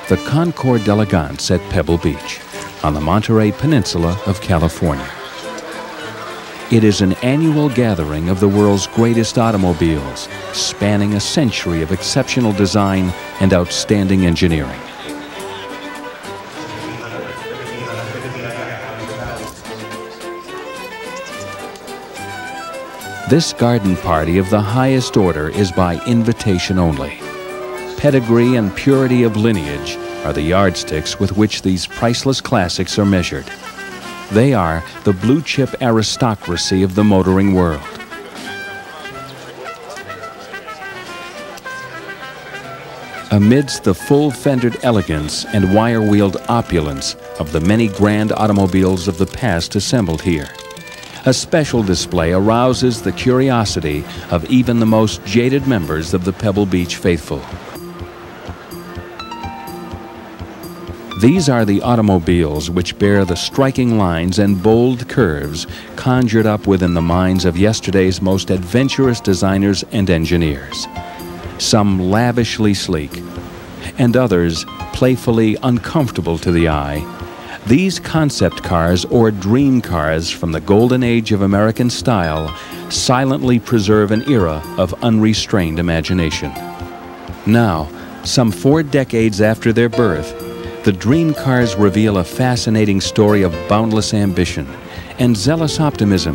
the Concours d'Elegance at Pebble Beach, on the Monterey Peninsula of California. It is an annual gathering of the world's greatest automobiles, spanning a century of exceptional design and outstanding engineering. This garden party of the highest order is by invitation only. Pedigree and purity of lineage are the yardsticks with which these priceless classics are measured. They are the blue-chip aristocracy of the motoring world. Amidst the full-fendered elegance and wire-wheeled opulence of the many grand automobiles of the past assembled here, a special display arouses the curiosity of even the most jaded members of the Pebble Beach faithful. These are the automobiles which bear the striking lines and bold curves conjured up within the minds of yesterday's most adventurous designers and engineers. Some lavishly sleek, and others playfully uncomfortable to the eye. These concept cars, or dream cars from the golden age of American style, silently preserve an era of unrestrained imagination. Now, some 4 decades after their birth, the dream cars reveal a fascinating story of boundless ambition and zealous optimism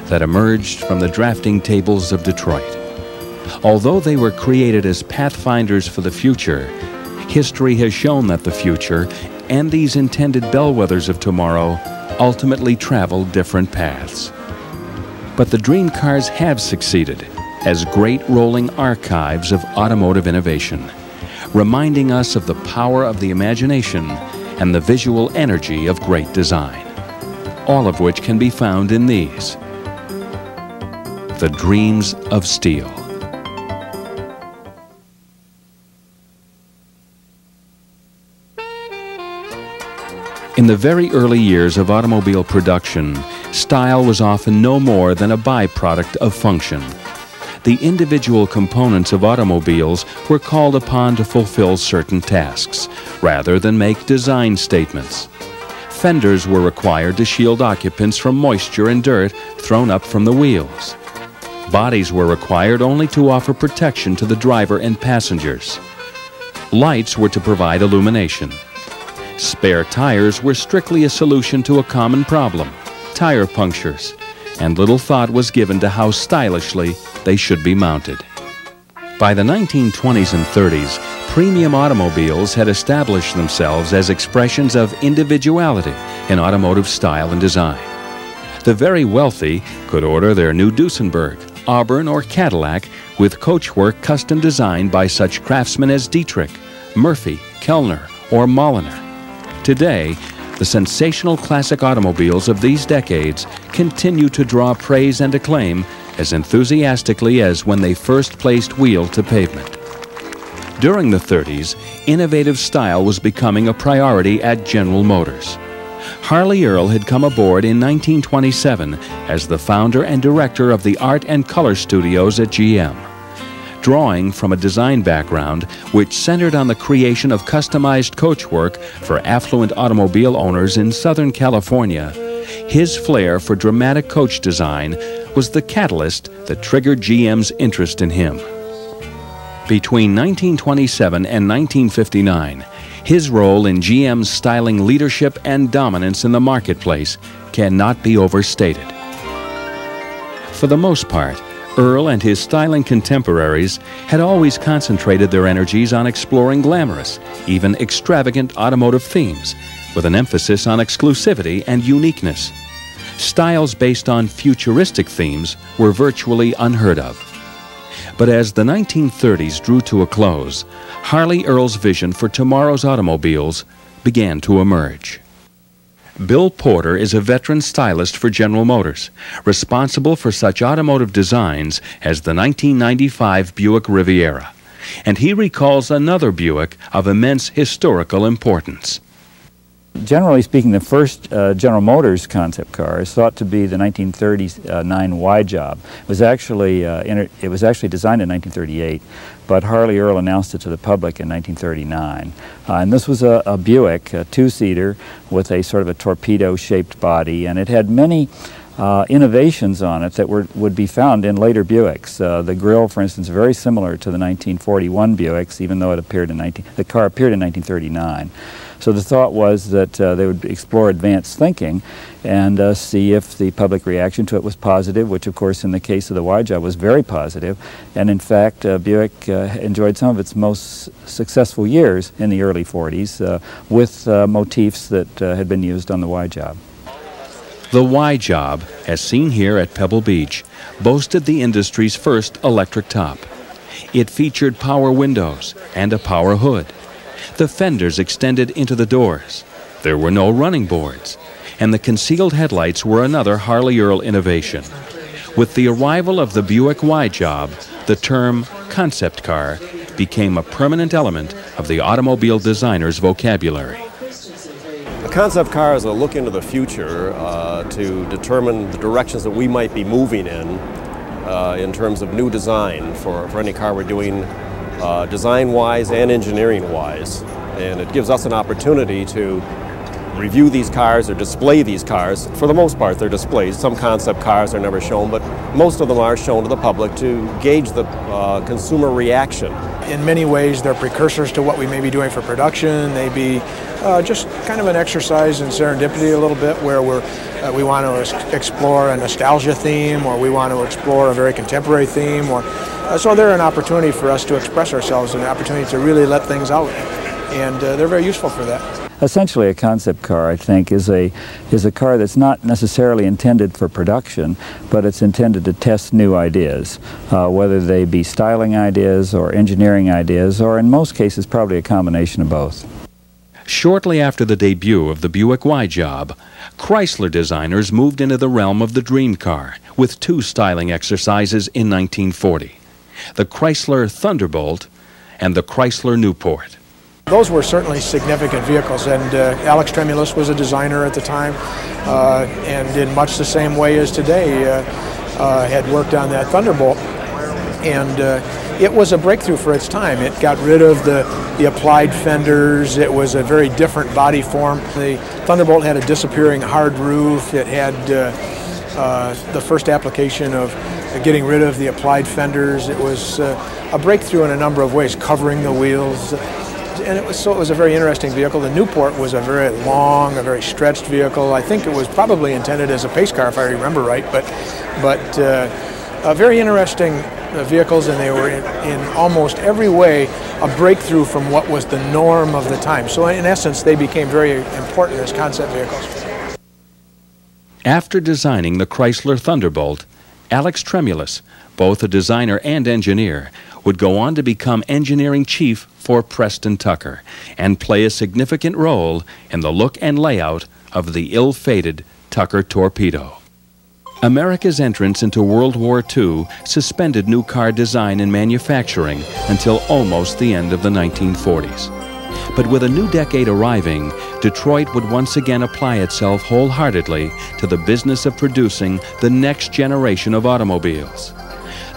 that emerged from the drafting tables of Detroit. Although they were created as pathfinders for the future, history has shown that the future and these intended bellwethers of tomorrow ultimately travel different paths. But the dream cars have succeeded as great rolling archives of automotive innovation, reminding us of the power of the imagination and the visual energy of great design, all of which can be found in these, the dreams of steel. In the very early years of automobile production, style was often no more than a byproduct of function. The individual components of automobiles were called upon to fulfill certain tasks, rather than make design statements. Fenders were required to shield occupants from moisture and dirt thrown up from the wheels. Bodies were required only to offer protection to the driver and passengers. Lights were to provide illumination. Spare tires were strictly a solution to a common problem, tire punctures, and little thought was given to how stylishly they should be mounted. By the 1920s and 30s, premium automobiles had established themselves as expressions of individuality in automotive style and design. The very wealthy could order their new Duesenberg, Auburn, or Cadillac with coachwork custom designed by such craftsmen as Dietrich, Murphy, Kellner, or Molliner. Today, the sensational classic automobiles of these decades continue to draw praise and acclaim as enthusiastically as when they first placed wheel to pavement. During the 30s, innovative style was becoming a priority at General Motors. Harley Earl had come aboard in 1927 as the founder and director of the Art and Color Studios at GM. Drawing from a design background which centered on the creation of customized coachwork for affluent automobile owners in Southern California, his flair for dramatic coach design was the catalyst that triggered GM's interest in him. Between 1927 and 1959, his role in GM's styling leadership and dominance in the marketplace cannot be overstated. For the most part, Earl and his styling contemporaries had always concentrated their energies on exploring glamorous, even extravagant automotive themes, with an emphasis on exclusivity and uniqueness. Styles based on futuristic themes were virtually unheard of. But as the 1930s drew to a close, Harley Earl's vision for tomorrow's automobiles began to emerge. Bill Porter is a veteran stylist for General Motors, responsible for such automotive designs as the 1995 Buick Riviera, and he recalls another Buick of immense historical importance. Generally speaking, the first General Motors concept car is thought to be the 1939 Y Job. It was actually designed in 1938, but Harley Earl announced it to the public in 1939. And this was a Buick, a two-seater with a sort of a torpedo-shaped body, and it had many innovations on it that would be found in later Buicks. The grille, for instance, very similar to the 1941 Buicks, even though the car appeared in 1939. So the thought was that they would explore advanced thinking and see if the public reaction to it was positive, which of course in the case of the Y Job was very positive. And in fact, Buick enjoyed some of its most successful years in the early 40s with motifs that had been used on the Y Job. The Y Job, as seen here at Pebble Beach, boasted the industry's first electric top. It featured power windows and a power hood. The fenders extended into the doors. There were no running boards, and the concealed headlights were another Harley Earl innovation. With the arrival of the Buick Y Job, the term concept car became a permanent element of the automobile designer's vocabulary. A concept car is a look into the future to determine the directions that we might be moving in terms of new design for any car we're doing, design-wise and engineering-wise. And it gives us an opportunity to review these cars or display these cars. For the most part, they're displayed. Some concept cars are never shown, but most of them are shown to the public to gauge the consumer reaction. In many ways, they're precursors to what we may be doing for production. They be just kind of an exercise in serendipity a little bit, where we want to explore a nostalgia theme, or we want to explore a very contemporary theme, or so they're an opportunity for us to express ourselves, an opportunity to really let things out, and they're very useful for that. Essentially, a concept car, I think, is a car that's not necessarily intended for production, but it's intended to test new ideas, whether they be styling ideas or engineering ideas, or in most cases probably a combination of both. Shortly after the debut of the Buick Y Job, Chrysler designers moved into the realm of the dream car with two styling exercises in 1940, the Chrysler Thunderbolt and the Chrysler Newport. Those were certainly significant vehicles, and Alex Tremulous was a designer at the time, and in much the same way as today had worked on that Thunderbolt. And it was a breakthrough for its time. It got rid of the applied fenders. It was a very different body form. The Thunderbolt had a disappearing hard roof. It had the first application of getting rid of the applied fenders. It was a breakthrough in a number of ways, covering the wheels. And it was a very interesting vehicle. The Newport was a very long, a very stretched vehicle. I think it was probably intended as a pace car, if I remember right, but very interesting vehicles, and they were in almost every way a breakthrough from what was the norm of the time. So in essence, they became very important as concept vehicles. After designing the Chrysler Thunderbolt, Alex Tremulous, both a designer and engineer, would go on to become engineering chief for Preston Tucker and play a significant role in the look and layout of the ill-fated Tucker Torpedo. America's entrance into World War II suspended new car design and manufacturing until almost the end of the 1940s. But with a new decade arriving, Detroit would once again apply itself wholeheartedly to the business of producing the next generation of automobiles.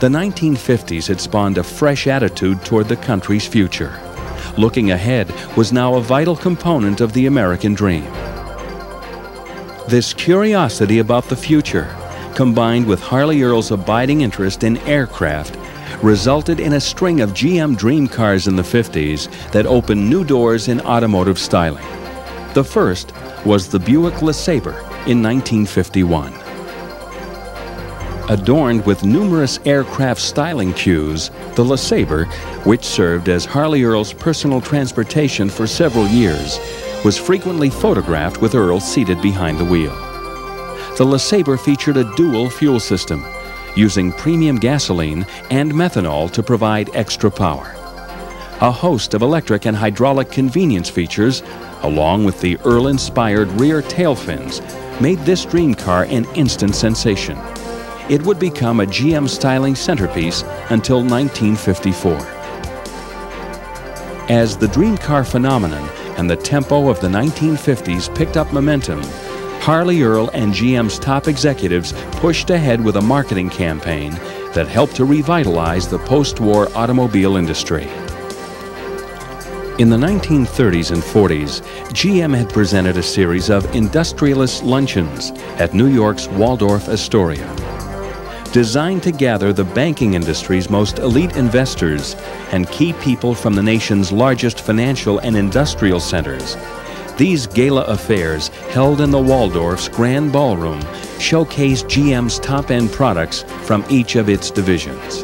The 1950s had spawned a fresh attitude toward the country's future. Looking ahead was now a vital component of the American dream. This curiosity about the future, combined with Harley Earl's abiding interest in aircraft, resulted in a string of GM dream cars in the 50s that opened new doors in automotive styling. The first was the Buick LeSabre in 1951. Adorned with numerous aircraft styling cues, the LeSabre, which served as Harley Earl's personal transportation for several years, was frequently photographed with Earl seated behind the wheel. The LeSabre featured a dual fuel system, using premium gasoline and methanol to provide extra power. A host of electric and hydraulic convenience features, along with the Earl-inspired rear tail fins, made this dream car an instant sensation. It would become a GM styling centerpiece until 1954. As the dream car phenomenon and the tempo of the 1950s picked up momentum, Harley Earl and GM's top executives pushed ahead with a marketing campaign that helped to revitalize the post-war automobile industry. In the 1930s and 40s, GM had presented a series of industrialist luncheons at New York's Waldorf Astoria. Designed to gather the banking industry's most elite investors and key people from the nation's largest financial and industrial centers, these gala affairs, held in the Waldorf's Grand Ballroom, showcased GM's top-end products from each of its divisions.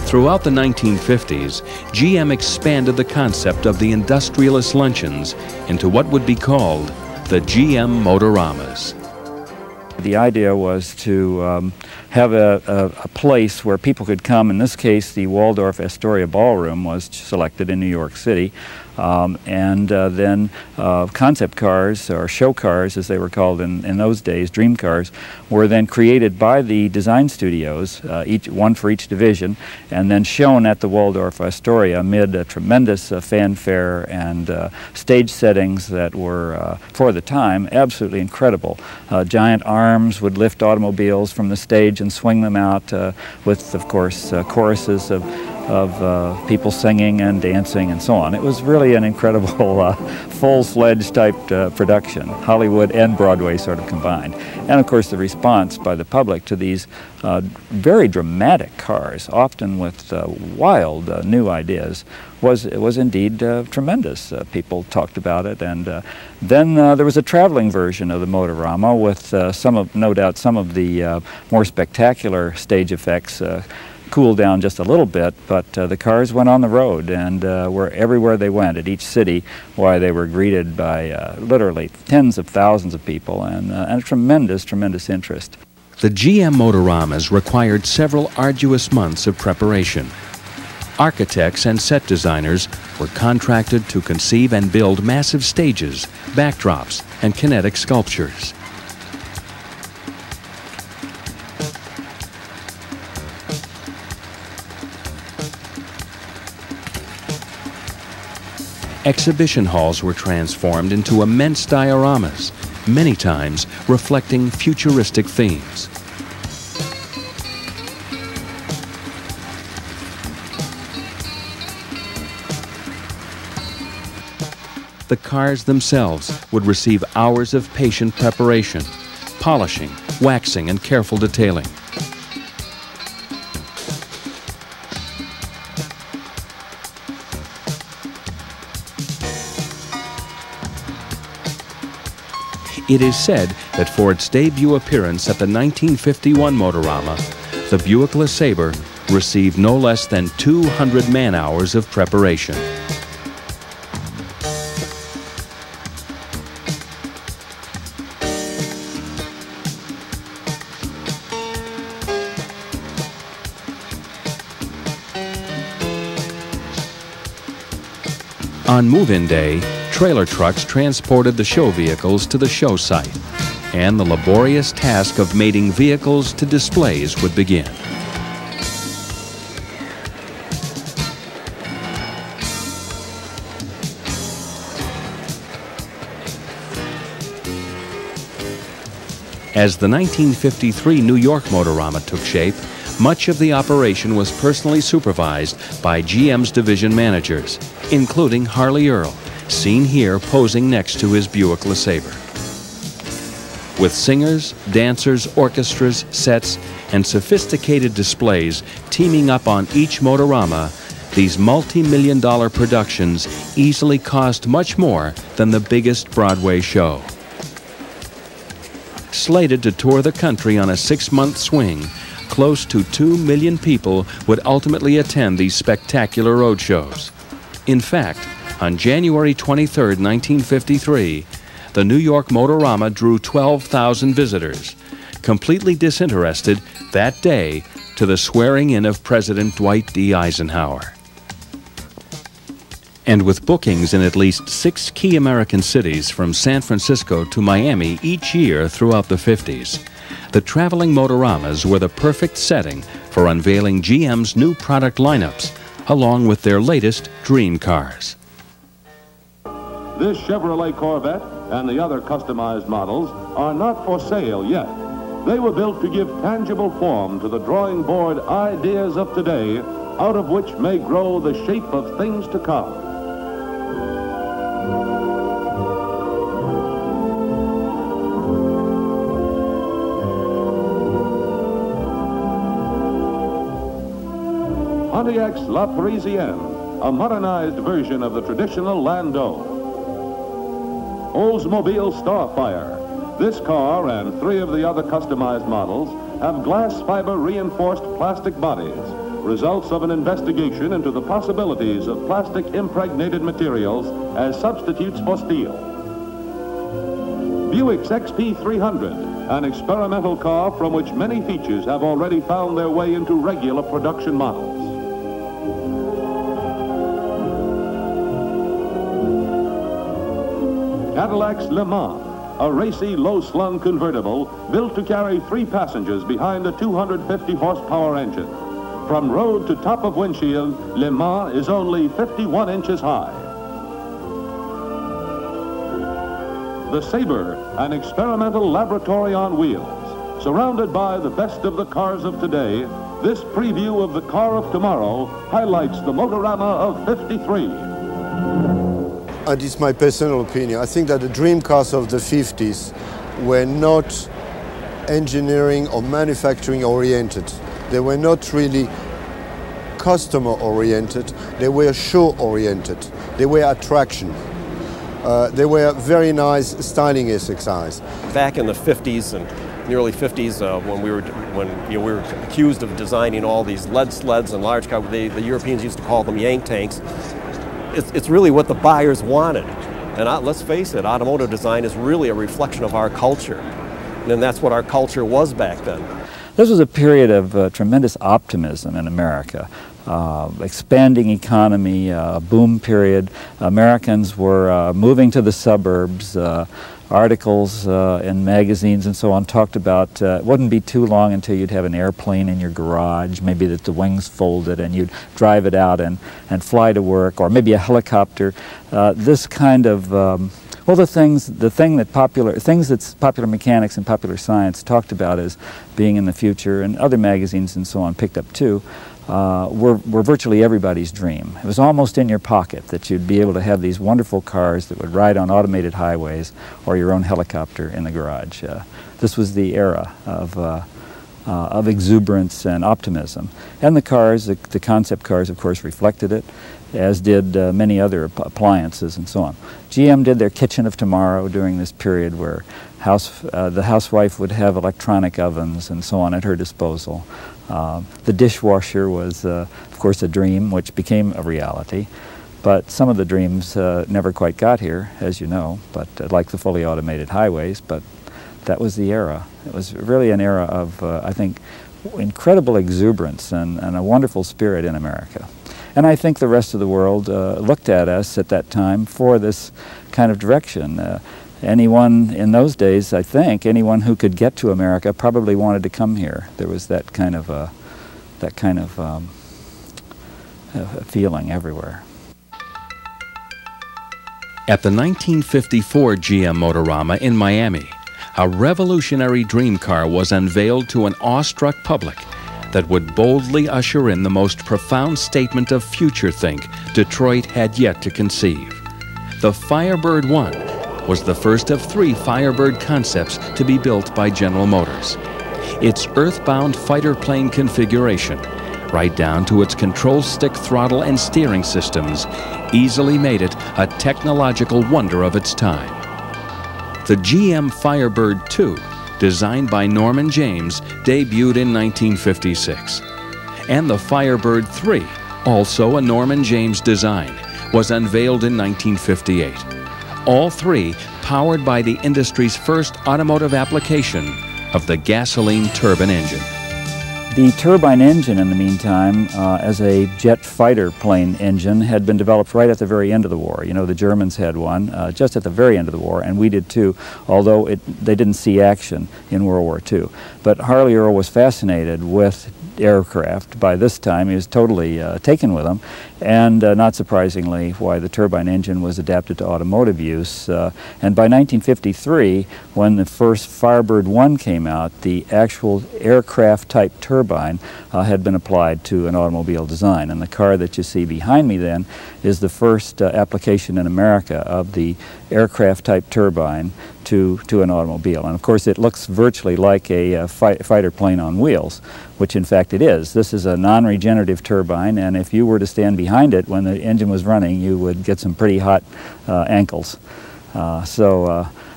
Throughout the 1950s, GM expanded the concept of the industrialist luncheons into what would be called the GM Motoramas. The idea was to have a place where people could come. In this case, the Waldorf Astoria Ballroom was selected in New York City. Then concept cars, or show cars as they were called in those days, dream cars, were then created by the design studios, one for each division, and then shown at the Waldorf Astoria amid a tremendous fanfare and stage settings that were, for the time, absolutely incredible. Giant arms would lift automobiles from the stage and swing them out with, of course, choruses of people singing and dancing and so on. It was really an incredible full-fledged type production, Hollywood and Broadway sort of combined. And of course the response by the public to these very dramatic cars, often with wild new ideas, was indeed tremendous. People talked about it, and then there was a traveling version of the Motorama with no doubt some of the more spectacular stage effects cooled down just a little bit, but the cars went on the road and were everywhere they went at each city, why they were greeted by literally tens of thousands of people and a tremendous interest. The GM Motoramas required several arduous months of preparation. Architects and set designers were contracted to conceive and build massive stages, backdrops, and kinetic sculptures. Exhibition halls were transformed into immense dioramas, many times reflecting futuristic themes. The cars themselves would receive hours of patient preparation, polishing, waxing, and careful detailing. It is said that for its debut appearance at the 1951 Motorama, the Buick LeSabre received no less than 200 man-hours of preparation. On move-in day, trailer trucks transported the show vehicles to the show site, and the laborious task of mating vehicles to displays would begin. As the 1953 New York Motorama took shape, much of the operation was personally supervised by GM's division managers, including Harley Earl, seen here posing next to his Buick LeSabre. With singers, dancers, orchestras, sets, and sophisticated displays teaming up on each Motorama, these multi-million-dollar productions easily cost much more than the biggest Broadway show. Slated to tour the country on a 6-month swing, close to 2 million people would ultimately attend these spectacular road shows. In fact, on January 23, 1953, the New York Motorama drew 12,000 visitors, completely disinterested that day to the swearing-in of President Dwight D. Eisenhower. And with bookings in at least 6 key American cities from San Francisco to Miami each year throughout the 50s, the traveling Motoramas were the perfect setting for unveiling GM's new product lineups, along with their latest dream cars. this Chevrolet Corvette and the other customized models are not for sale yet. They were built to give tangible form to the drawing board ideas of today, out of which may grow the shape of things to come. Pontiac's La Parisienne, a modernized version of the traditional landau. Oldsmobile Starfire. This car and 3 of the other customized models have glass fiber reinforced plastic bodies, results of an investigation into the possibilities of plastic impregnated materials as substitutes for steel. Buick's XP300, an experimental car from which many features have already found their way into regular production models. Cadillac's Le Mans, a racy, low-slung convertible built to carry 3 passengers behind a 250 horsepower engine. From road to top of windshield, Le Mans is only 51 inches high. The Sabre, an experimental laboratory on wheels. Surrounded by the best of the cars of today, this preview of the car of tomorrow highlights the Motorama of '53. And it's my personal opinion. I think that the dream cars of the 50s were not engineering or manufacturing oriented. They were not really customer oriented. They were show oriented. They were attraction. They were very nice styling exercise. Back in the 50s and the early 50s, when we were accused of designing all these lead sleds and large cars, the Europeans used to call them yank tanks. It's really what the buyers wanted. And let's face it, automotive design is really a reflection of our culture. And that's what our culture was back then. This was a period of tremendous optimism in America. Expanding economy, boom period. Americans were moving to the suburbs. Articles in magazines and so on talked about it wouldn't be too long until you'd have an airplane in your garage, maybe that the wings folded and you'd drive it out and fly to work, or maybe a helicopter. This kind of well, the things that popular mechanics and popular science talked about as being in the future, and other magazines and so on picked up too, were virtually everybody's dream. It was almost in your pocket that you'd be able to have these wonderful cars that would ride on automated highways, or your own helicopter in the garage. This was the era of exuberance and optimism. And the cars, the concept cars, of course, reflected it, as did many other appliances and so on. GM did their kitchen of tomorrow during this period where the housewife would have electronic ovens and so on at her disposal. The dishwasher was, of course, a dream which became a reality. But some of the dreams never quite got here, as you know, but like the fully automated highways, but that was the era. It was really an era of, I think, incredible exuberance and a wonderful spirit in America. And I think the rest of the world looked at us at that time for this kind of direction. Anyone in those days, I think, anyone who could get to America probably wanted to come here. There was that kind of feeling everywhere. At the 1954 GM Motorama in Miami, a revolutionary dream car was unveiled to an awestruck public that would boldly usher in the most profound statement of future think Detroit had yet to conceive. The Firebird 1 was the first of 3 Firebird concepts to be built by General Motors. Its earthbound fighter plane configuration, right down to its control stick throttle and steering systems, easily made it a technological wonder of its time. The GM Firebird 2, designed by Norman James, debuted in 1956. And the Firebird 3, also a Norman James design, was unveiled in 1958. All 3 powered by the industry's first automotive application of the gasoline turbine engine. The turbine engine, in the meantime, as a jet fighter plane engine, had been developed right at the very end of the war. You know, the Germans had one just at the very end of the war, and we did too, although they didn't see action in World War II. But Harley Earl was fascinated with aircraft. By this time, he was totally taken with them, and not surprisingly, why the turbine engine was adapted to automotive use. And by 1953, when the first Firebird 1 came out, the actual aircraft-type turbine had been applied to an automobile design. And the car that you see behind me then is the first application in America of the aircraft-type turbine to an automobile. And of course it looks virtually like a fighter plane on wheels, which in fact it is. This is a non-regenerative turbine, and if you were to stand behind it when the engine was running, you would get some pretty hot ankles.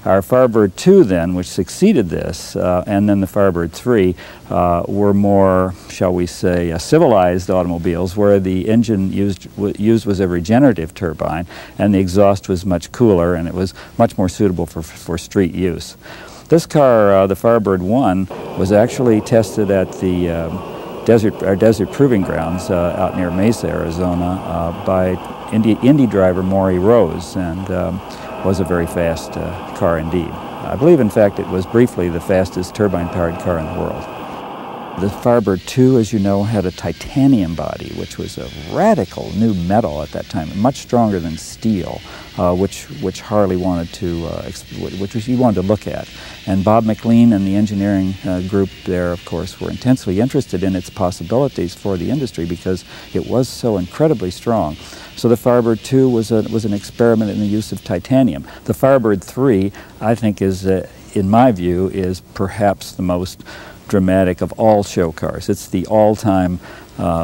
Our Firebird 2 then, which succeeded this, and then the Firebird 3 were more, shall we say, civilized automobiles where the engine used was a regenerative turbine and the exhaust was much cooler and it was much more suitable for street use. This car, the Firebird 1, was actually tested at the desert proving grounds out near Mesa, Arizona by Indy driver Maury Rose, and was a very fast car indeed. I believe, in fact, it was briefly the fastest turbine-powered car in the world. The Firebird 2, as you know, had a titanium body, which was a radical new metal at that time, much stronger than steel, which Harley wanted to, he wanted to look at. And Bob McLean and the engineering group there, of course, were intensely interested in its possibilities for the industry because it was so incredibly strong. So the Firebird 2 was an experiment in the use of titanium. The Firebird 3, I think, is, in my view, is perhaps the most dramatic of all show cars. It's the all-time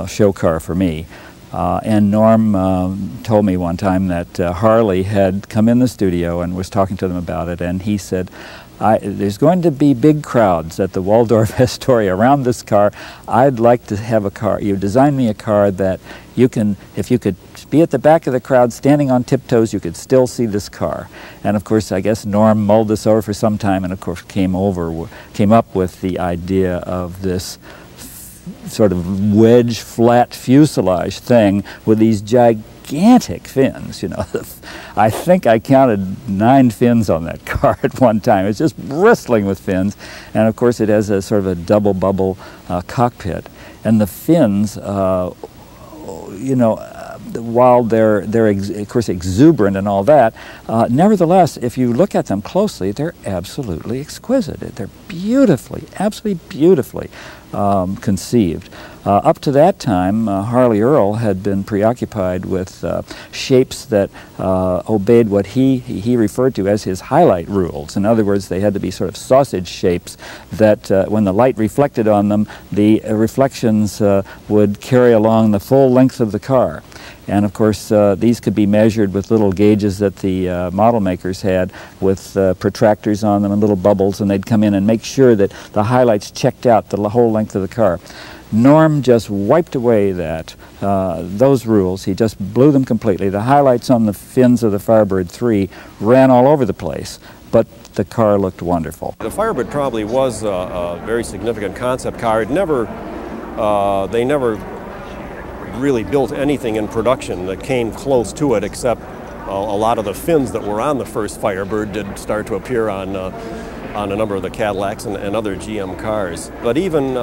show car for me. And Norm told me one time that Harley had come in the studio and was talking to them about it, and he said, there's going to be big crowds at the Waldorf Astoria around this car. I'd like to have a car. You design me a car that you can, if you could be at the back of the crowd standing on tiptoes, you could still see this car. And of course, I guess Norm mulled this over for some time and of course came up with the idea of this sort of wedge flat fuselage thing with these gigantic fins, you know. I think I counted 9 fins on that car at one time. It's just bristling with fins, and of course it has a sort of a double bubble cockpit. And the fins, you know, while they're of course exuberant and all that, nevertheless, if you look at them closely, they're absolutely exquisite. They're beautifully, absolutely beautifully conceived. Up to that time, Harley Earl had been preoccupied with shapes that obeyed what he referred to as his highlight rules. In other words, they had to be sort of sausage shapes that when the light reflected on them, the reflections would carry along the full length of the car. And of course, these could be measured with little gauges that the model makers had with protractors on them and little bubbles, and they'd come in and make sure that the highlights checked out the whole length of the car. Norm just wiped away those rules. He just blew them completely. The highlights on the fins of the Firebird 3 ran all over the place, but the car looked wonderful. The Firebird probably was a very significant concept car. It never, they never really built anything in production that came close to it, except a lot of the fins that were on the first Firebird did start to appear on a number of the Cadillacs and other GM cars. But even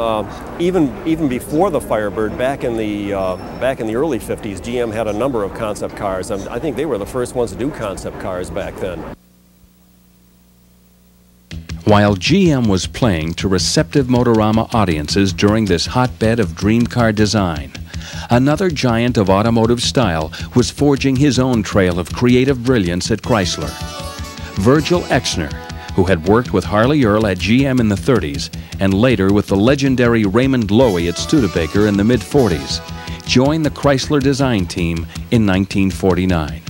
before the Firebird, back in the early 50s, GM had a number of concept cars, and I think they were the first ones to do concept cars back then. While GM was playing to receptive Motorama audiences during this hotbed of dream car design, another giant of automotive style was forging his own trail of creative brilliance at Chrysler. Virgil Exner, who had worked with Harley Earl at GM in the 30s and later with the legendary Raymond Loewy at Studebaker in the mid-40s, joined the Chrysler design team in 1949.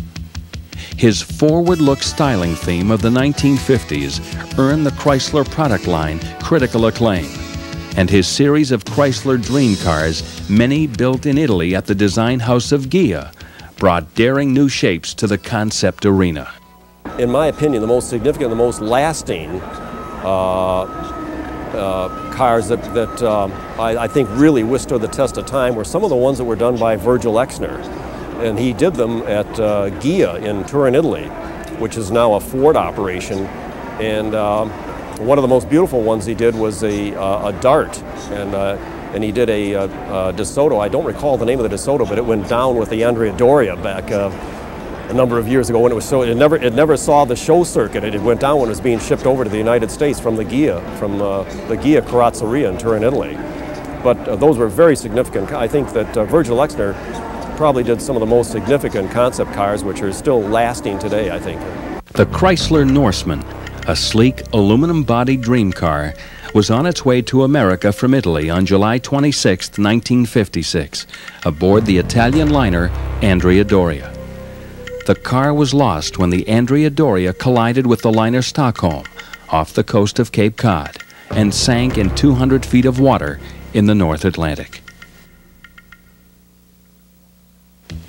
His forward-look styling theme of the 1950s earned the Chrysler product line critical acclaim, and his series of Chrysler dream cars, many built in Italy at the design house of Ghia, brought daring new shapes to the concept arena. In my opinion, the most significant, the most lasting cars that I think really withstood the test of time were some of the ones that were done by Virgil Exner. And he did them at Ghia in Turin, Italy, which is now a Ford operation. And one of the most beautiful ones he did was a dart, and he did a DeSoto. I don't recall the name of the DeSoto, but it went down with the Andrea Doria back a number of years ago when it was so. It never saw the show circuit. It went down when it was being shipped over to the United States from the Ghia carrozzeria in Turin, Italy. But those were very significant. I think that Virgil Exner probably did some of the most significant concept cars, which are still lasting today, I think. The Chrysler Norseman, a sleek, aluminum-bodied dream car, was on its way to America from Italy on July 26, 1956, aboard the Italian liner Andrea Doria. The car was lost when the Andrea Doria collided with the liner Stockholm off the coast of Cape Cod and sank in 200 feet of water in the North Atlantic.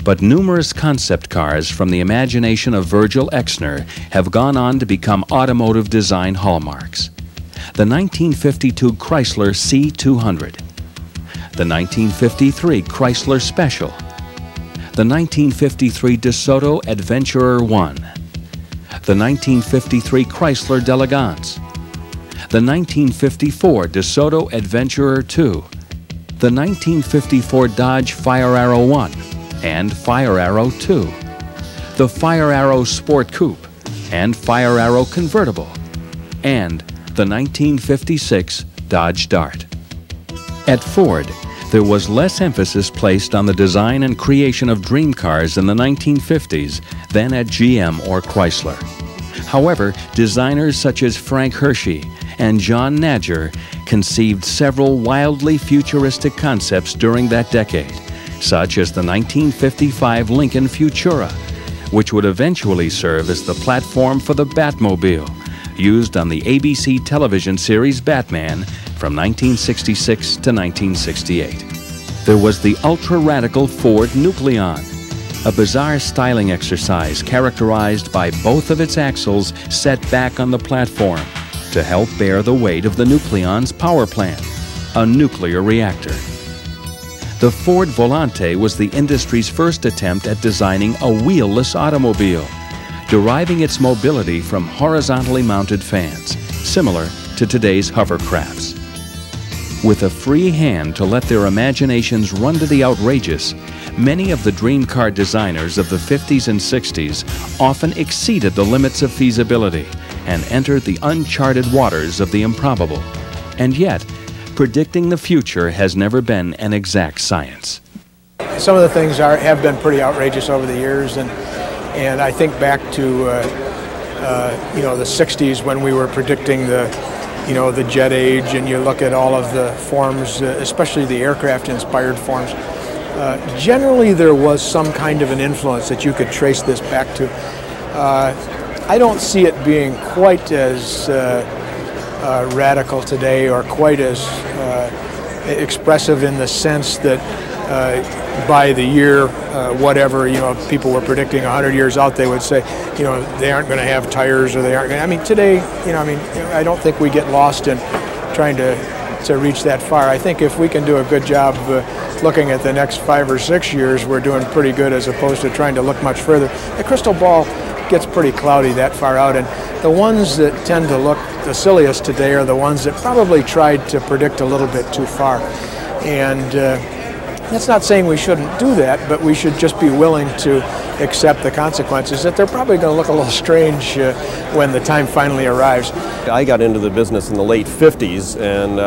But numerous concept cars from the imagination of Virgil Exner have gone on to become automotive design hallmarks. The 1952 Chrysler C200, the 1953 Chrysler Special, the 1953 DeSoto Adventurer 1, the 1953 Chrysler d'Elegance, the 1954 DeSoto Adventurer 2, the 1954 Dodge Fire Arrow 1 and Fire Arrow 2, the Fire Arrow Sport Coupe and Fire Arrow Convertible, and the 1956 Dodge Dart. At Ford, there was less emphasis placed on the design and creation of dream cars in the 1950s than at GM or Chrysler. However, designers such as Frank Hershey and John Nadger conceived several wildly futuristic concepts during that decade, such as the 1955 Lincoln Futura, which would eventually serve as the platform for the Batmobile, used on the ABC television series Batman from 1966 to 1968. There was the ultra-radical Ford Nucleon, a bizarre styling exercise characterized by both of its axles set back on the platform to help bear the weight of the Nucleon's power plant, a nuclear reactor. The Ford Volante was the industry's first attempt at designing a wheelless automobile, deriving its mobility from horizontally mounted fans, similar to today's hovercrafts. With a free hand to let their imaginations run to the outrageous, many of the dream car designers of the 50s and 60s often exceeded the limits of feasibility and entered the uncharted waters of the improbable. And yet, predicting the future has never been an exact science. Some of the things have been pretty outrageous over the years, and I think back to the 60s when we were predicting the jet age, and you look at all of the forms, especially the aircraft-inspired forms. Generally, there was some kind of an influence that you could trace this back to. I don't see it being quite as radical today, or quite as expressive in the sense that by the year whatever, people were predicting 100 years out, they would say, they aren't going to have tires, or they aren't going to, today, I don't think we get lost in trying to reach that far. I think if we can do a good job looking at the next 5 or 6 years, we're doing pretty good, as opposed to trying to look much further. The crystal ball gets pretty cloudy that far out, and the ones that tend to look the silliest today are the ones that probably tried to predict a little bit too far. And that's not saying we shouldn't do that, but we should just be willing to accept the consequences, that they're probably going to look a little strange when the time finally arrives. I got into the business in the late 50s, and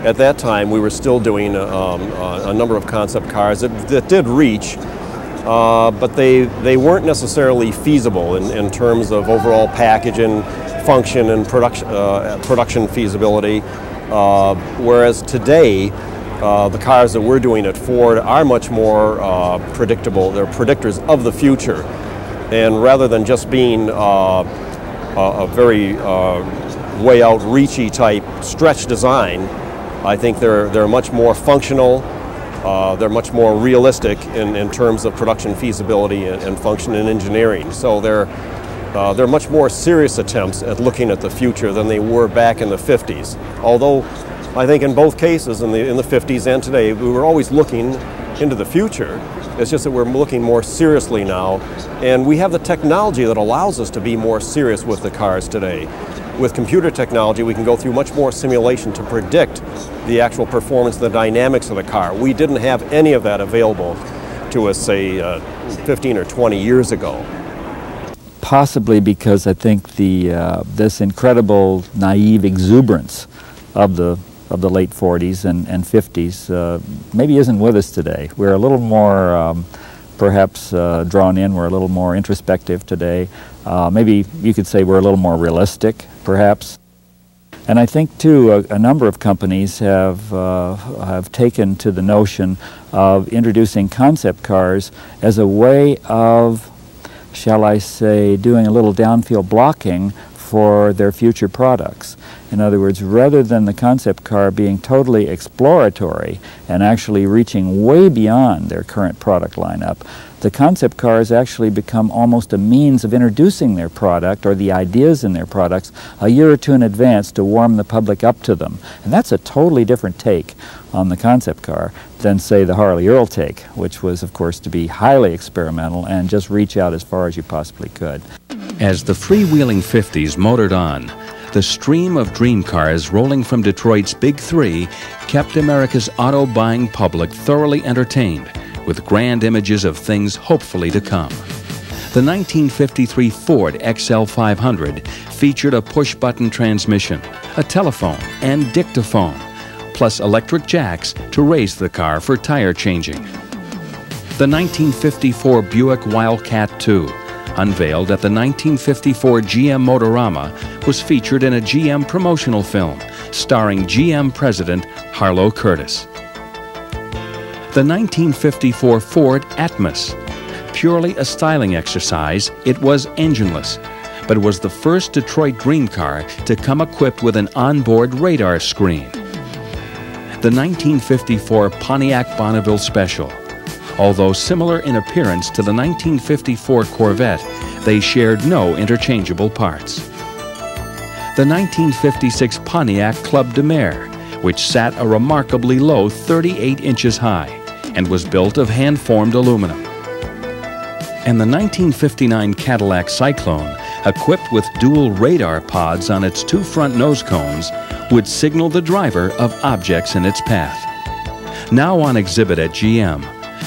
at that time we were still doing a number of concept cars that did reach, but they weren't necessarily feasible in terms of overall packaging, function, and production feasibility, whereas today the cars that we're doing at Ford are much more predictable. They're predictors of the future, and rather than just being a very way out reachy type stretch design, I think they're much more functional. They're much more realistic in terms of production feasibility and function and engineering. So they're much more serious attempts at looking at the future than they were back in the 50s. Although I think in both cases, in the 50s and today, we were always looking into the future. It's just that we're looking more seriously now, and we have the technology that allows us to be more serious with the cars today. with computer technology, we can go through much more simulation to predict the actual performance, the dynamics of the car. We didn't have any of that available to us, say, 15 or 20 years ago. Possibly because I think this incredible naive exuberance of the late 40s and 50s maybe isn't with us today. We're a little more perhaps drawn in, we're a little more introspective today. Maybe you could say we're a little more realistic, perhaps. And I think too a number of companies have taken to the notion of introducing concept cars as a way of, shall I say, doing a little downfield blocking for their future products. In other words, rather than the concept car being totally exploratory and actually reaching way beyond their current product lineup, the concept cars actually become almost a means of introducing their product or the ideas in their products a year or two in advance to warm the public up to them. And that's a totally different take on the concept car than, say, the Harley Earl take, which was, of course, to be highly experimental and just reach out as far as you possibly could. As the freewheeling 50s motored on, the stream of dream cars rolling from Detroit's Big Three kept America's auto-buying public thoroughly entertained with grand images of things hopefully to come. The 1953 Ford XL 500 featured a push-button transmission, a telephone, and dictaphone, plus electric jacks to raise the car for tire changing. The 1954 Buick Wildcat II, unveiled at the 1954 GM Motorama, was featured in a GM promotional film starring GM President Harlow Curtis. The 1954 Ford Atmos, purely a styling exercise, it was engineless, but was the first Detroit dream car to come equipped with an onboard radar screen. The 1954 Pontiac Bonneville Special. Although similar in appearance to the 1954 Corvette, they shared no interchangeable parts. The 1956 Pontiac Club de Mer, which sat a remarkably low 38 inches high and was built of hand-formed aluminum. And the 1959 Cadillac Cyclone, equipped with dual radar pods on its two front nose cones, would signal the driver of objects in its path. Now on exhibit at GM,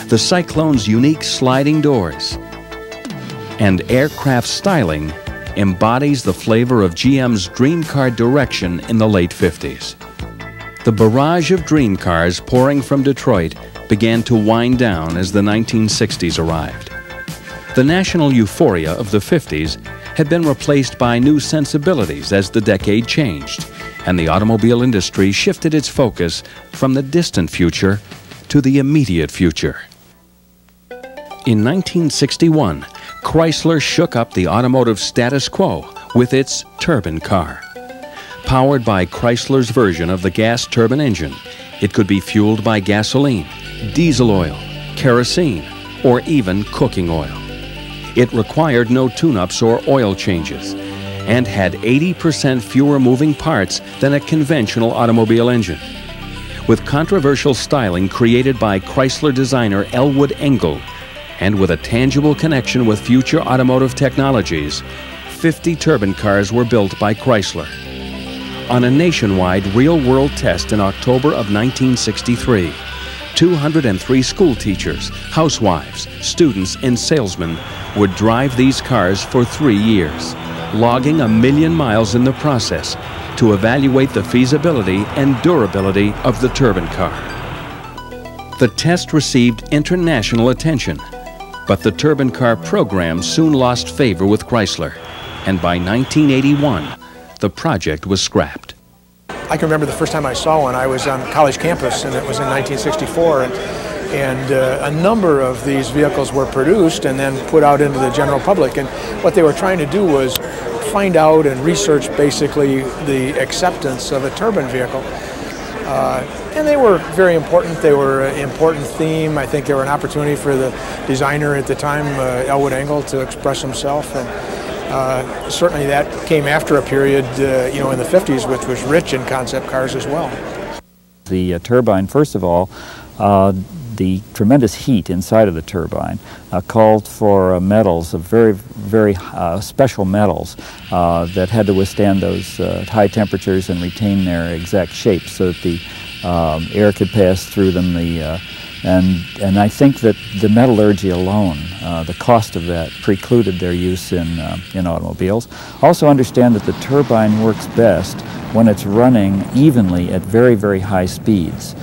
the Cyclone's unique sliding doors and aircraft styling embodies the flavor of GM's dream car direction in the late 50s. The barrage of dream cars pouring from Detroit began to wind down as the 1960s arrived. The national euphoria of the 50s had been replaced by new sensibilities as the decade changed, and the automobile industry shifted its focus from the distant future to the immediate future. In 1961, Chrysler shook up the automotive status quo with its turbine car. Powered by Chrysler's version of the gas turbine engine, it could be fueled by gasoline, diesel oil, kerosene, or even cooking oil. It required no tune-ups or oil changes and had 80% fewer moving parts than a conventional automobile engine. With controversial styling created by Chrysler designer Elwood Engel, and with a tangible connection with future automotive technologies, 50 turbine cars were built by Chrysler. On a nationwide real-world test in October of 1963, 203 school teachers, housewives, students, and salesmen would drive these cars for 3 years, logging 1 million miles in the process to evaluate the feasibility and durability of the turbine car. The test received international attention, but the turbine car program soon lost favor with Chrysler, and by 1981, the project was scrapped. I can remember the first time I saw one. I was on college campus, and it was in 1964, and a number of these vehicles were produced and then put out into the general public. And what they were trying to do was find out and research basically the acceptance of a turbine vehicle. And they were very important. They were an important theme. I think they were an opportunity for the designer at the time, Elwood Engel, to express himself. And certainly that came after a period, in the 50s, which was rich in concept cars as well. The turbine, first of all, the tremendous heat inside of the turbine called for metals of very special metals that had to withstand those high temperatures and retain their exact shape so that the air could pass through them. And I think that the metallurgy alone, the cost of that, precluded their use in automobiles. Also understand that the turbine works best when it's running evenly at very high speeds,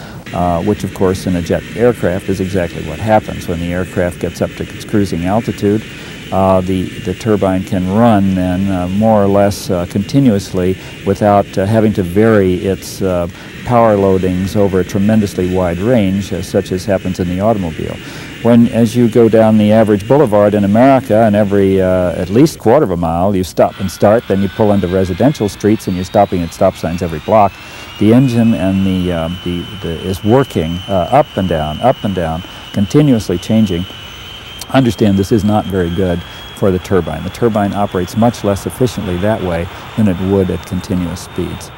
which of course in a jet aircraft is exactly what happens. When the aircraft gets up to its cruising altitude, the turbine can run then more or less continuously without having to vary its power loadings over a tremendously wide range, such as happens in the automobile. As you go down the average boulevard in America, and every at least quarter of a mile you stop and start, then you pull into residential streets and you're stopping at stop signs every block, the engine and is working up and down, continuously changing. Understand this is not very good for the turbine. The turbine operates much less efficiently that way than it would at continuous speeds.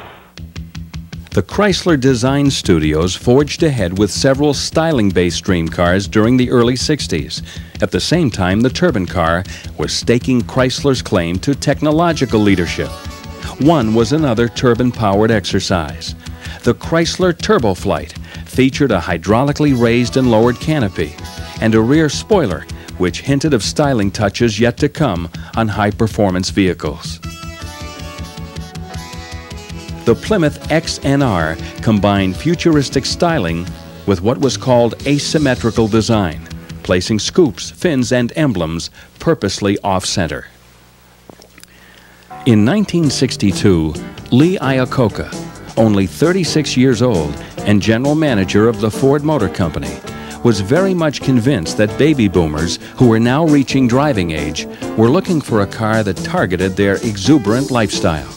The Chrysler Design Studios forged ahead with several styling-based dream cars during the early 60s. At the same time, the turbine car was staking Chrysler's claim to technological leadership. One was another turbine-powered exercise. The Chrysler TurboFlight featured a hydraulically raised and lowered canopy and a rear spoiler, which hinted of styling touches yet to come on high-performance vehicles. The Plymouth XNR combined futuristic styling with what was called asymmetrical design, placing scoops, fins, and emblems purposely off-center. In 1962, Lee Iacocca, only 36 years old and general manager of the Ford Motor Company, was very much convinced that baby boomers who were now reaching driving age were looking for a car that targeted their exuberant lifestyle.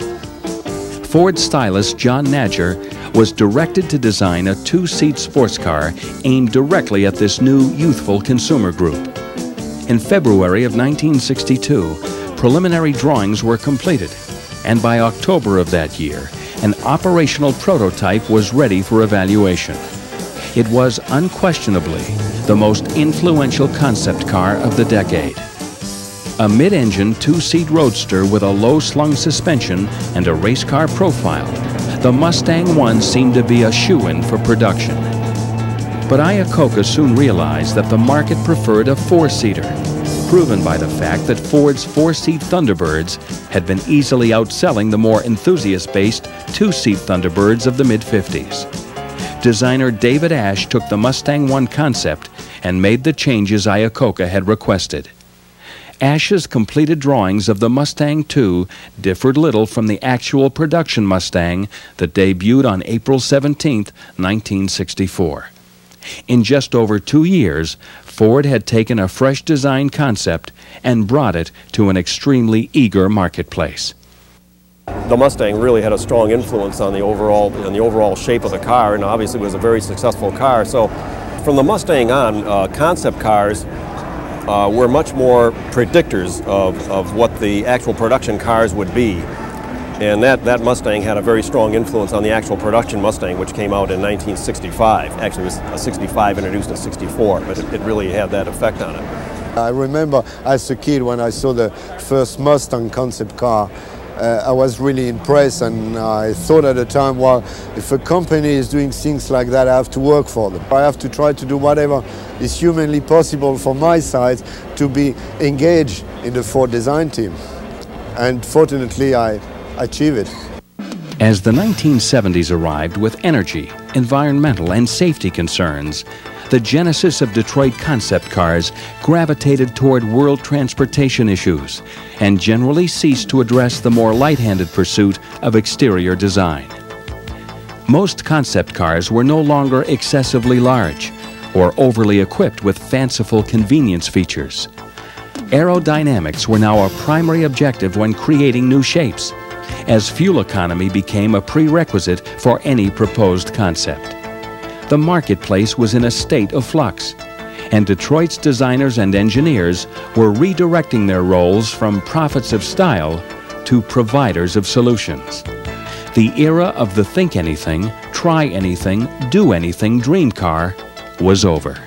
Ford stylist John Nadger was directed to design a two-seat sports car aimed directly at this new youthful consumer group. In February of 1962, preliminary drawings were completed, and by October of that year, an operational prototype was ready for evaluation. It was unquestionably the most influential concept car of the decade. A mid-engine two-seat roadster with a low-slung suspension and a race car profile, the Mustang I seemed to be a shoo-in for production. But Iacocca soon realized that the market preferred a four-seater, proven by the fact that Ford's four-seat Thunderbirds had been easily outselling the more enthusiast-based two-seat Thunderbirds of the mid-50s. Designer David Ash took the Mustang I concept and made the changes Iacocca had requested. Ash's completed drawings of the Mustang II differed little from the actual production Mustang that debuted on April 17, 1964. In just over 2 years, Ford had taken a fresh design concept and brought it to an extremely eager marketplace. The Mustang really had a strong influence on the overall shape of the car, and obviously was a very successful car. So from the Mustang on, concept cars were much more predictors of what the actual production cars would be. And that Mustang had a very strong influence on the actual production Mustang, which came out in 1965. Actually, it was a 65 introduced in 64, but it really had that effect on it. I remember as a kid when I saw the first Mustang concept car, I was really impressed, and I thought at the time, well, if a company is doing things like that, I have to work for them. I have to try to do whatever is humanly possible from my side to be engaged in the Ford design team. And fortunately, I achieved it. As the 1970s arrived with energy, environmental, and safety concerns, the genesis of Detroit concept cars gravitated toward world transportation issues and generally ceased to address the more light-handed pursuit of exterior design. Most concept cars were no longer excessively large or overly equipped with fanciful convenience features. Aerodynamics were now a primary objective when creating new shapes, as fuel economy became a prerequisite for any proposed concept. The marketplace was in a state of flux, and Detroit's designers and engineers were redirecting their roles from prophets of style to providers of solutions. The era of the think anything, try anything, do anything dream car was over.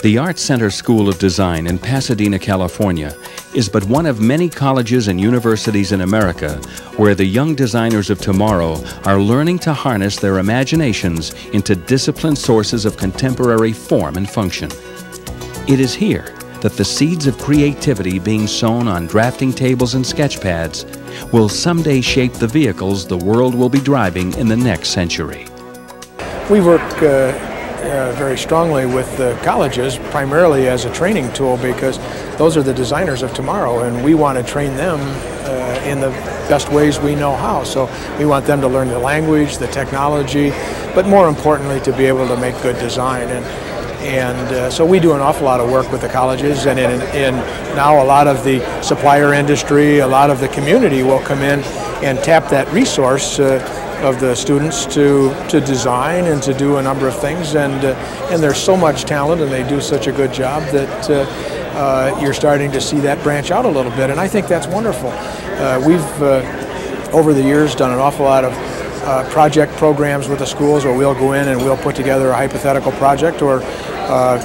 The Art Center School of Design in Pasadena, California, is but one of many colleges and universities in America where the young designers of tomorrow are learning to harness their imaginations into disciplined sources of contemporary form and function. It is here that the seeds of creativity being sown on drafting tables and sketch pads will someday shape the vehicles the world will be driving in the next century. We work very strongly with the colleges, primarily as a training tool, because those are the designers of tomorrow, and we want to train them in the best ways we know how. So we want them to learn the language, the technology, but more importantly to be able to make good design. And so we do an awful lot of work with the colleges, and in now a lot of the supplier industry, a lot of the community will come in and tap that resource of the students to design and to do a number of things, and there's so much talent and they do such a good job that you're starting to see that branch out a little bit, and I think that's wonderful. We've over the years done an awful lot of project programs with the schools where we'll go in and we'll put together a hypothetical project or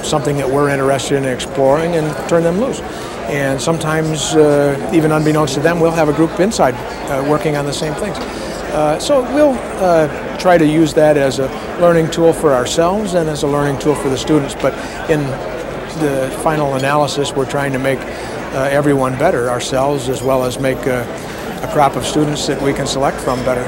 something that we're interested in exploring and turn them loose. And sometimes, even unbeknownst to them, we'll have a group inside working on the same things. So we'll try to use that as a learning tool for ourselves and as a learning tool for the students. But in the final analysis, we're trying to make everyone better, ourselves, as well as make a crop of students that we can select from better.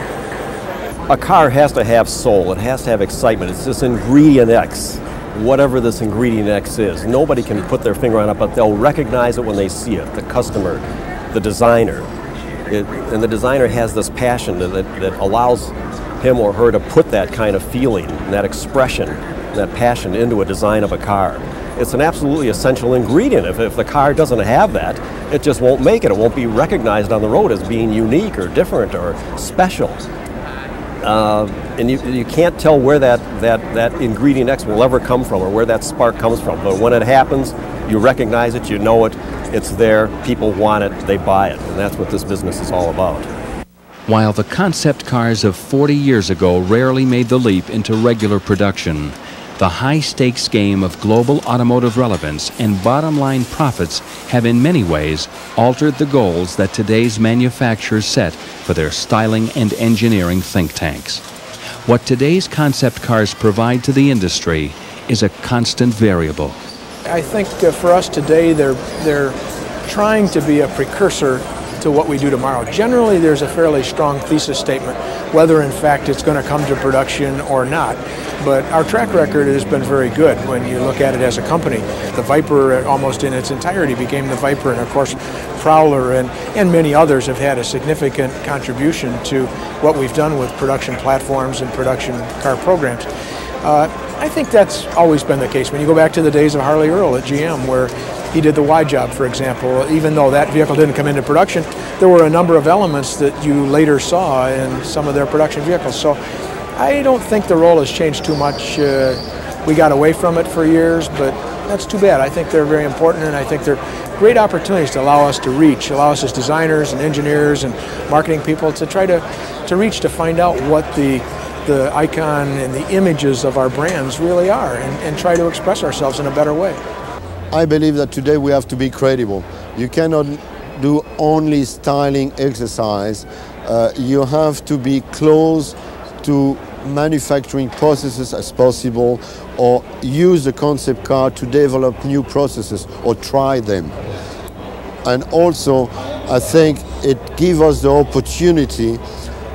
A car has to have soul. It has to have excitement. It's this ingredient X, whatever this ingredient X is. Nobody can put their finger on it, but they'll recognize it when they see it. The customer, the designer. And the designer has this passion that allows him or her to put that kind of feeling, that expression, that passion into a design of a car. It's an absolutely essential ingredient. If the car doesn't have that, it just won't make it. It won't be recognized on the road as being unique or different or special. And you can't tell where that ingredient X will ever come from or where that spark comes from. But when it happens, you recognize it, you know it, it's there, people want it, they buy it. And that's what this business is all about. While the concept cars of 40 years ago rarely made the leap into regular production, the high-stakes game of global automotive relevance and bottom-line profits have in many ways altered the goals that today's manufacturers set for their styling and engineering think tanks. What today's concept cars provide to the industry is a constant variable. I think for us today, they're trying to be a precursor to what we do tomorrow. Generally, there's a fairly strong thesis statement, whether in fact it's going to come to production or not. But our track record has been very good when you look at it as a company. The Viper, almost in its entirety, became the Viper, and of course Prowler and many others have had a significant contribution to what we've done with production platforms and production car programs. I think that's always been the case. When you go back to the days of Harley Earl at GM, where he did the Y job, for example, even though that vehicle didn't come into production, there were a number of elements that you later saw in some of their production vehicles. So I don't think the role has changed too much. We got away from it for years, but that's too bad. I think they're very important, and I think they're great opportunities to allow us to reach, allow us as designers and engineers and marketing people to try to reach to find out what the icon and the images of our brands really are, and try to express ourselves in a better way. I believe that today we have to be credible. You cannot do only styling exercise. You have to be close to manufacturing processes as possible, or use the concept car to develop new processes or try them. And also, I think it gives us the opportunity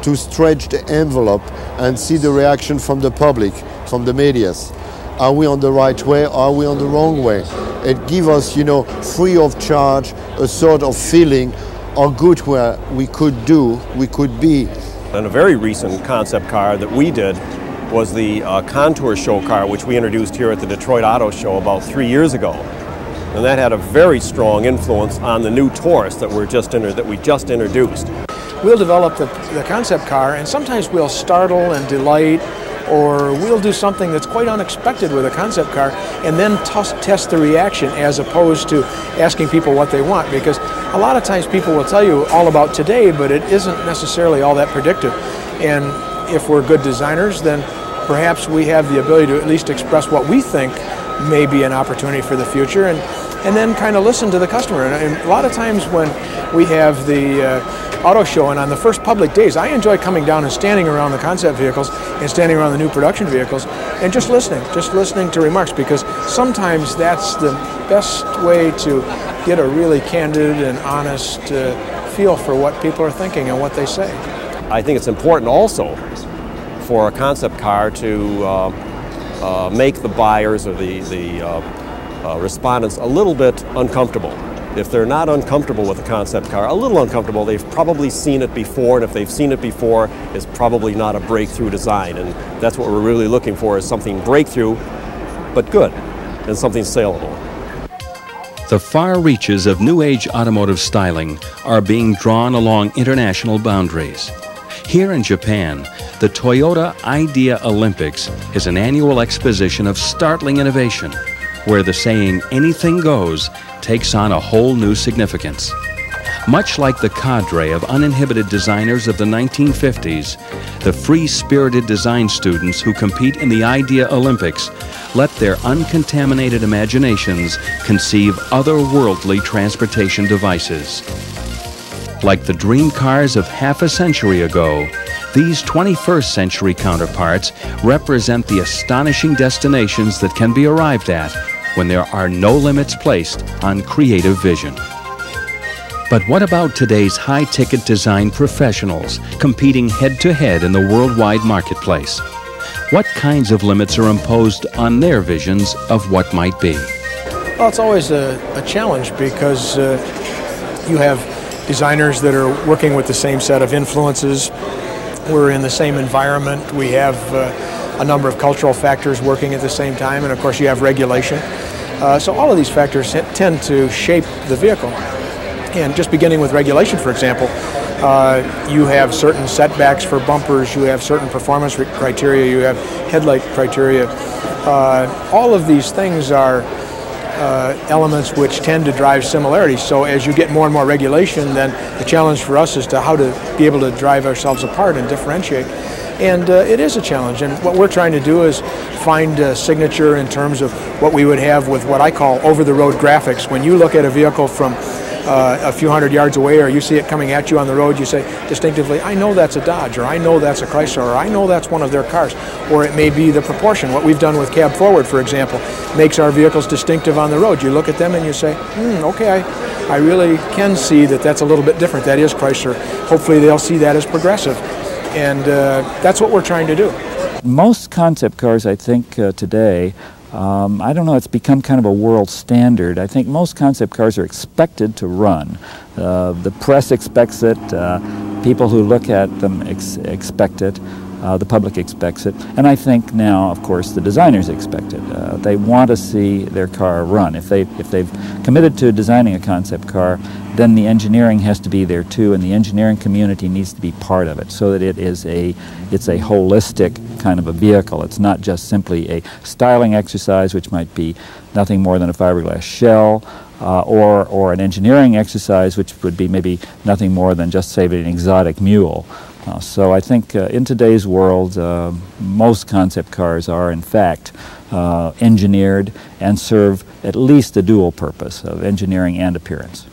to stretch the envelope and see the reaction from the public, from the medias. Are we on the right way? Are we on the wrong way? It gives us, free of charge, a sort of feeling how good we could do, we could be. And a very recent concept car that we did was the Contour Show car, which we introduced here at the Detroit Auto Show about 3 years ago. And that had a very strong influence on the new Taurus that we just introduced. We'll develop the concept car, and sometimes we'll startle and delight, or we'll do something that's quite unexpected with a concept car and then test the reaction as opposed to asking people what they want, because a lot of times people will tell you all about today, but it isn't necessarily all that predictive. And if we're good designers, then perhaps we have the ability to at least express what we think may be an opportunity for the future, and then kind of listen to the customer. And a lot of times when we have the auto show, and on the first public days, I enjoy coming down and standing around the concept vehicles and standing around the new production vehicles and just listening to remarks, because sometimes that's the best way to get a really candid and honest feel for what people are thinking and what they say. I think it's important also for a concept car to make the buyers or the respondents a little bit uncomfortable. If they're not uncomfortable with a concept car, a little uncomfortable, they've probably seen it before, and if they've seen it before, it's probably not a breakthrough design. And that's what we're really looking for, is something breakthrough, but good, and something saleable. The far reaches of new age automotive styling are being drawn along international boundaries. Here in Japan, the Toyota Idea Olympics is an annual exposition of startling innovation, where the saying, "anything goes," takes on a whole new significance. Much like the cadre of uninhibited designers of the 1950s, the free-spirited design students who compete in the Idea Olympics let their uncontaminated imaginations conceive otherworldly transportation devices. Like the dream cars of half a century ago, these 21st century counterparts represent the astonishing destinations that can be arrived at when there are no limits placed on creative vision. But what about today's high-ticket design professionals competing head-to-head in the worldwide marketplace? What kinds of limits are imposed on their visions of what might be? Well, it's always a challenge, because you have designers that are working with the same set of influences. We're in the same environment. We have a number of cultural factors working at the same time, and of course you have regulation. So all of these factors tend to shape the vehicle. And just beginning with regulation, for example, you have certain setbacks for bumpers, you have certain performance criteria, you have headlight criteria. All of these things are elements which tend to drive similarities. So as you get more and more regulation, then the challenge for us is to how to be able to drive ourselves apart and differentiate. And it is a challenge, and what we're trying to do is find a signature in terms of what we would have with what I call over-the-road graphics. When you look at a vehicle from a few hundred yards away, or you see it coming at you on the road, you say distinctively, I know that's a Dodge, or I know that's a Chrysler, or I know that's one of their cars. Or it may be the proportion. What we've done with Cab Forward, for example, makes our vehicles distinctive on the road. You look at them and you say, okay, I really can see that that's a little bit different. That is Chrysler. Hopefully they'll see that as progressive. And that's what we're trying to do. Most concept cars, I think, today, I don't know, it's become kind of a world standard. I think most concept cars are expected to run. The press expects it, people who look at them expect it, the public expects it, and I think now, of course, the designers expect it. They want to see their car run. If they've committed to designing a concept car, then the engineering has to be there too, and the engineering community needs to be part of it, so that it's a holistic kind of a vehicle. It's not just simply a styling exercise, which might be nothing more than a fiberglass shell, or an engineering exercise, which would be maybe nothing more than just, say, an exotic mule. So I think in today's world, most concept cars are, in fact, engineered and serve at least a dual purpose of engineering and appearance.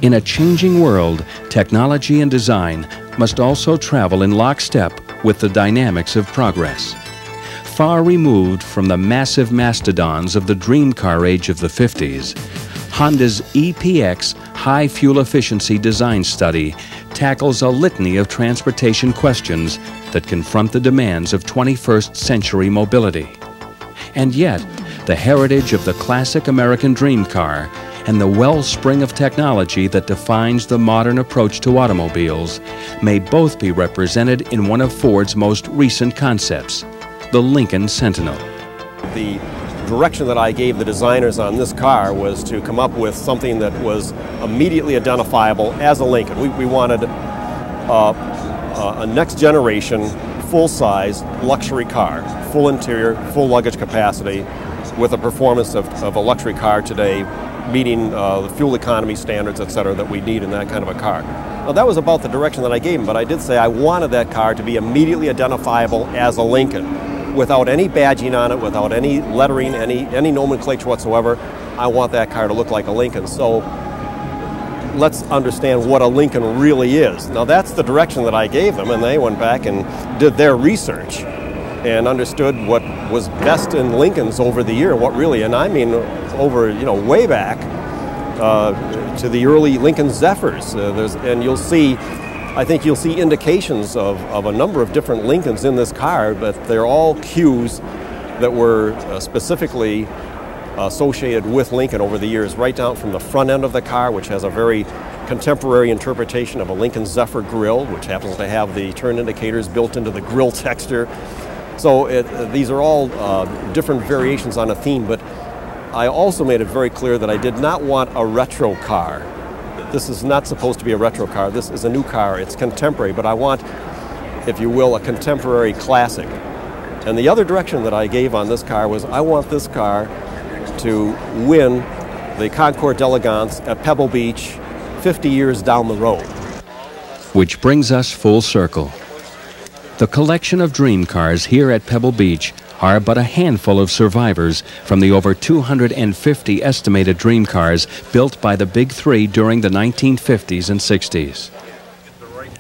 In a changing world, technology and design must also travel in lockstep with the dynamics of progress. Far removed from the massive mastodons of the dream car age of the 50s, Honda's EPX high fuel efficiency design study tackles a litany of transportation questions that confront the demands of 21st century mobility. And yet, the heritage of the classic American dream car and the wellspring of technology that defines the modern approach to automobiles may both be represented in one of Ford's most recent concepts, the Lincoln Sentinel. The direction that I gave the designers on this car was to come up with something that was immediately identifiable as a Lincoln. We wanted a next generation, full-size luxury car, full interior, full luggage capacity, with the performance of a luxury car today, meeting the fuel economy standards, et cetera, that we need in that kind of a car. Now, that was about the direction that I gave him, but I did say I wanted that car to be immediately identifiable as a Lincoln, without any badging on it, without any lettering, any nomenclature whatsoever. I want that car to look like a Lincoln. So let's understand what a Lincoln really is. Now, that's the direction that I gave them, and they went back and did their research and understood what was best in Lincolns over the year, what really, and I mean over, you know, way back to the early Lincoln Zephyrs. And you'll see, I think you'll see indications of a number of different Lincolns in this car, but they're all cues that were specifically associated with Lincoln over the years, right down from the front end of the car, which has a very contemporary interpretation of a Lincoln Zephyr grille, which happens to have the turn indicators built into the grille texture. So these are all different variations on a theme, but I also made it very clear that I did not want a retro car. This is not supposed to be a retro car. This is a new car. It's contemporary, but I want, if you will, a contemporary classic. And the other direction that I gave on this car was I want this car to win the Concours d'Elegance at Pebble Beach 50 years down the road. Which brings us full circle. The collection of dream cars here at Pebble Beach are but a handful of survivors from the over 250 estimated dream cars built by the Big Three during the 1950s and 60s.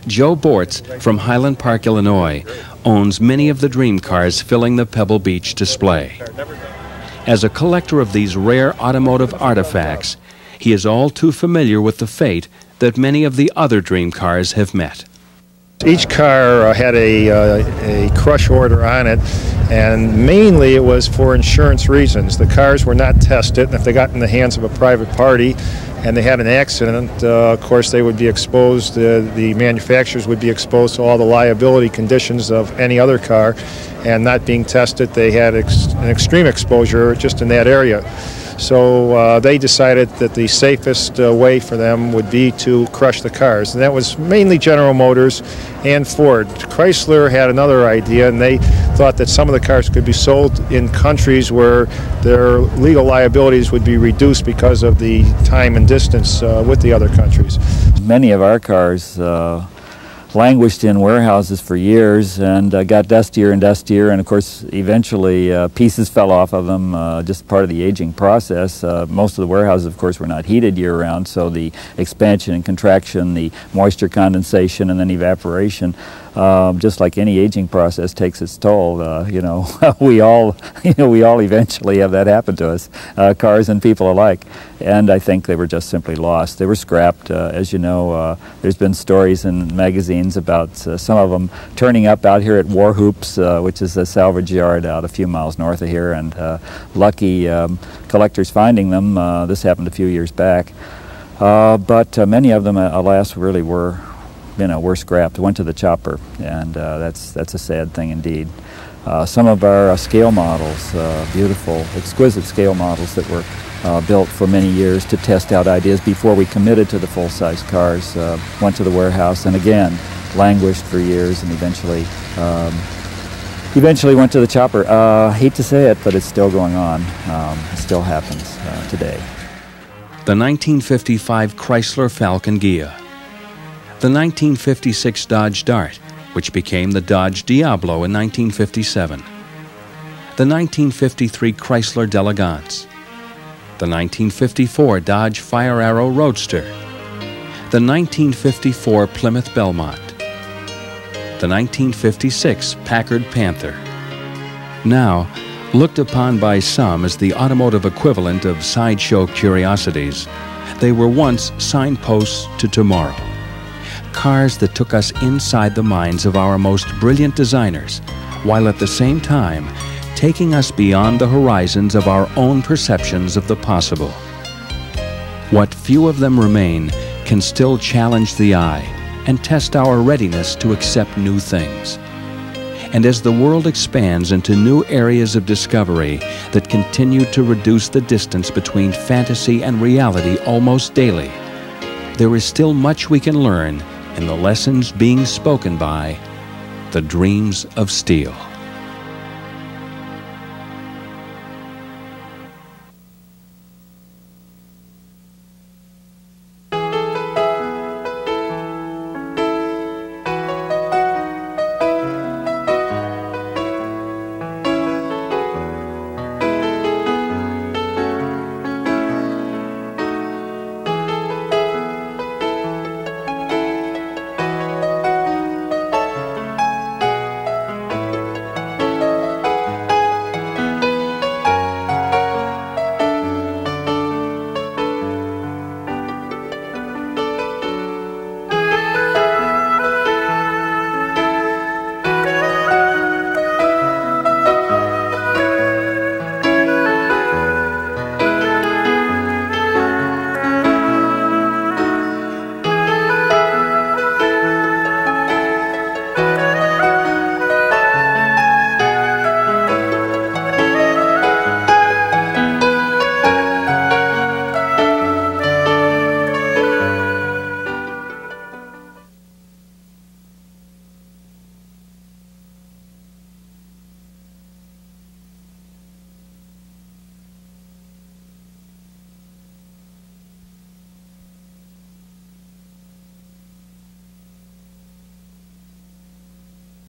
Joe Bortz from Highland Park, Illinois, owns many of the dream cars filling the Pebble Beach display. As a collector of these rare automotive artifacts, he is all too familiar with the fate that many of the other dream cars have met. Each car had a crush order on it, and mainly it was for insurance reasons. The cars were not tested, and if they got in the hands of a private party and they had an accident, of course they would be exposed, the manufacturers would be exposed to all the liability conditions of any other car, and not being tested, they had an extreme exposure just in that area. So they decided that the safest way for them would be to crush the cars, and that was mainly General Motors and Ford. Chrysler had another idea, and they thought that some of the cars could be sold in countries where their legal liabilities would be reduced because of the time and distance with the other countries. Many of our cars languished in warehouses for years and got dustier and dustier, and of course eventually pieces fell off of them, just part of the aging process. Most of the warehouses, of course, were not heated year-round, so the expansion and contraction, the moisture condensation and then evaporation, just like any aging process, takes its toll. You know, we all eventually have that happen to us, cars and people alike. And I think they were just simply lost. They were scrapped. As you know, there's been stories in magazines about some of them turning up out here at War Hoops, which is a salvage yard out a few miles north of here, and lucky collectors finding them. This happened a few years back. But many of them, alas, really were, were scrapped, went to the chopper, and that's a sad thing indeed. Some of our scale models, beautiful, exquisite scale models that were built for many years to test out ideas before we committed to the full-size cars, went to the warehouse and again languished for years and eventually went to the chopper. Hate to say it, but it's still going on. It still happens today. The 1955 Chrysler Falcon Ghia. The 1956 Dodge Dart, which became the Dodge Diablo in 1957. The 1953 Chrysler d'Elegance. The 1954 Dodge Fire Arrow Roadster. The 1954 Plymouth Belmont. The 1956 Packard Panther. Now, looked upon by some as the automotive equivalent of sideshow curiosities, they were once signposts to tomorrow. Cars that took us inside the minds of our most brilliant designers, while at the same time taking us beyond the horizons of our own perceptions of the possible. What few of them remain can still challenge the eye and test our readiness to accept new things. And as the world expands into new areas of discovery that continue to reduce the distance between fantasy and reality almost daily, there is still much we can learn in the lessons being spoken by the dreams of steel.